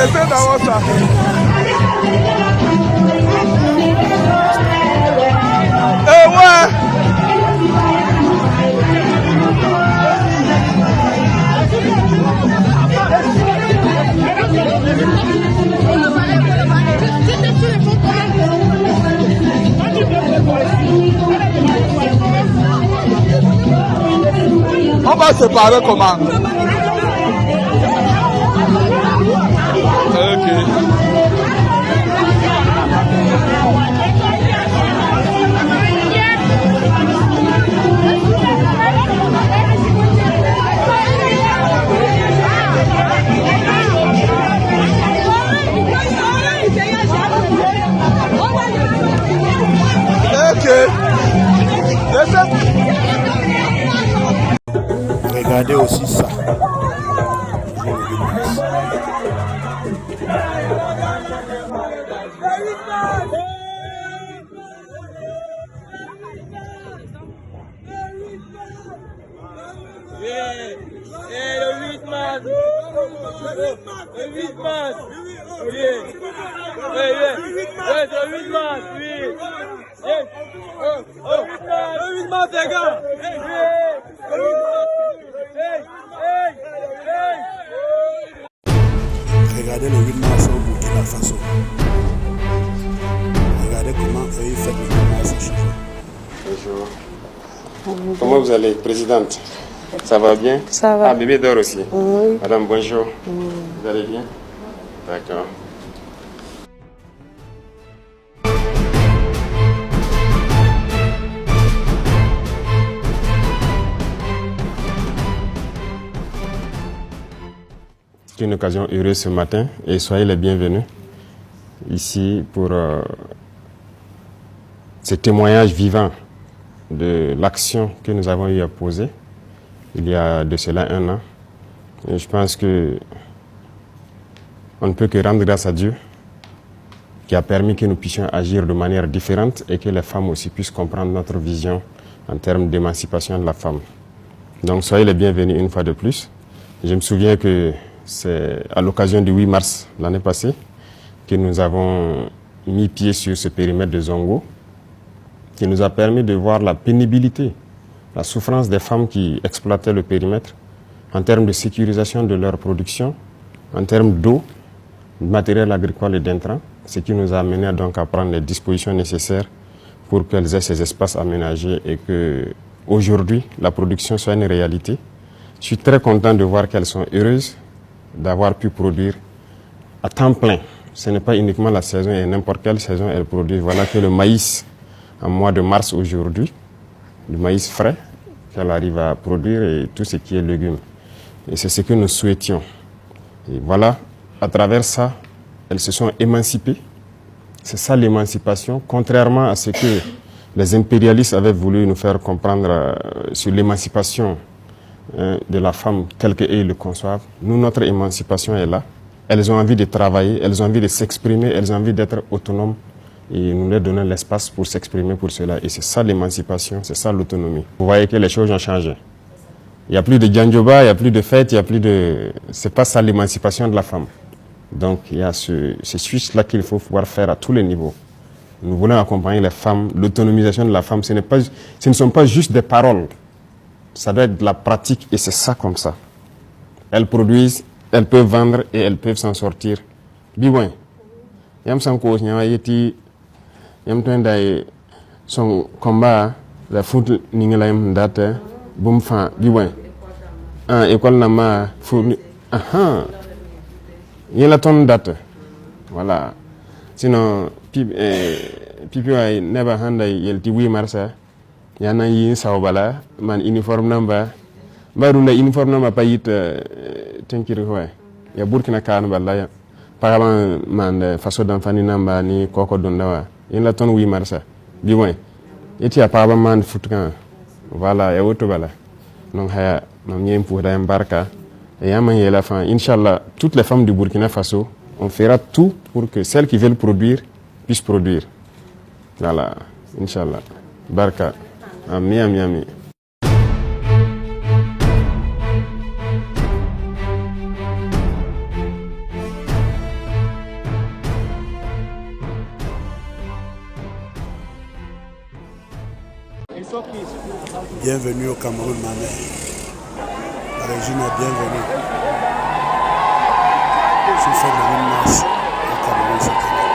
laissez d'abord ça. Eh ouais. On va se parler comment? Ok. Regardez aussi ça. Le 8 mars. Le 8 mars. Oui. Le 8 mars, oui. Le 8 mars, les gars. Regardez le 8 mars au Burkina Faso. Regardez comment eux ils fêtent le 8 mars à chaque fois. Bonjour. Comment vous allez, présidente? Ça va bien? Ça va. Ah, bébé dort aussi? Oui. Madame, bonjour. Oui. Vous allez bien? D'accord. C'est une occasion heureuse ce matin et soyez les bienvenus ici pour ce témoignage vivant de l'action que nous avons eu à poser il y a de cela 1 an. Et je pense que on ne peut que rendre grâce à Dieu qui a permis que nous puissions agir de manière différente et que les femmes aussi puissent comprendre notre vision en termes d'émancipation de la femme. Donc soyez les bienvenus une fois de plus. Je me souviens que c'est à l'occasion du 8 mars l'année passée que nous avons mis pied sur ce périmètre de Zongo qui nous a permis de voir la pénibilité, la souffrance des femmes qui exploitaient le périmètre en termes de sécurisation de leur production, en termes d'eau, de matériel agricole et d'intrants, ce qui nous a amené donc à prendre les dispositions nécessaires pour qu'elles aient ces espaces aménagés et que aujourd'hui la production soit une réalité. Je suis très content de voir qu'elles sont heureuses d'avoir pu produire à temps plein. Ce n'est pas uniquement la saison, et n'importe quelle saison elles produisent. Voilà que le maïs, en mois de mars aujourd'hui, du maïs frais qu'elle arrive à produire et tout ce qui est légumes. Et c'est ce que nous souhaitions. Et voilà, à travers ça, elles se sont émancipées. C'est ça l'émancipation, contrairement à ce que les impérialistes avaient voulu nous faire comprendre sur l'émancipation de la femme telle qu'eux le conçoivent. Nous, notre émancipation est là. Elles ont envie de travailler, elles ont envie de s'exprimer, elles ont envie d'être autonomes et nous leur donnons l'espace pour s'exprimer pour cela. Et c'est ça l'émancipation, c'est ça l'autonomie. Vous voyez que les choses ont changé. Il n'y a plus de djandjoba, il n'y a plus de fête, il n'y a plus de... C'est pas ça l'émancipation de la femme. Donc il y a ce switch-là qu'il faut pouvoir faire à tous les niveaux. Nous voulons accompagner les femmes, l'autonomisation de la femme, ce ne sont pas juste des paroles. Ça doit être de la pratique et c'est ça comme ça. Elles produisent, elles peuvent vendre et elles peuvent s'en sortir. Biwen, yam san ko nyama yeti yam tendai son combat la foot ningalayam date bum fa biwen. École na ma fourni yela ton date. Voilà. Sinon pipi ay neba handa yelti 8 mars yana yi sawbala man uniforme namba barunda uniforme namba payit tenkiri hoy ya burkina kan balla ya parama man faso d'enfani namba ni koko dondawa ila ton 8 mars bi moy eti ya parama man futkan voilà ya woto bala non haya mam nyem pour da embarka et yama yela fin inchallah toutes les femmes du Burkina Faso on fera tout pour que celles qui veulent produire puissent produire. Voilà, inchallah. Barka. Ami. Bienvenue au Cameroun, ma mère. La Régina, bienvenue. Je fais le 8 mars au Cameroun cette année.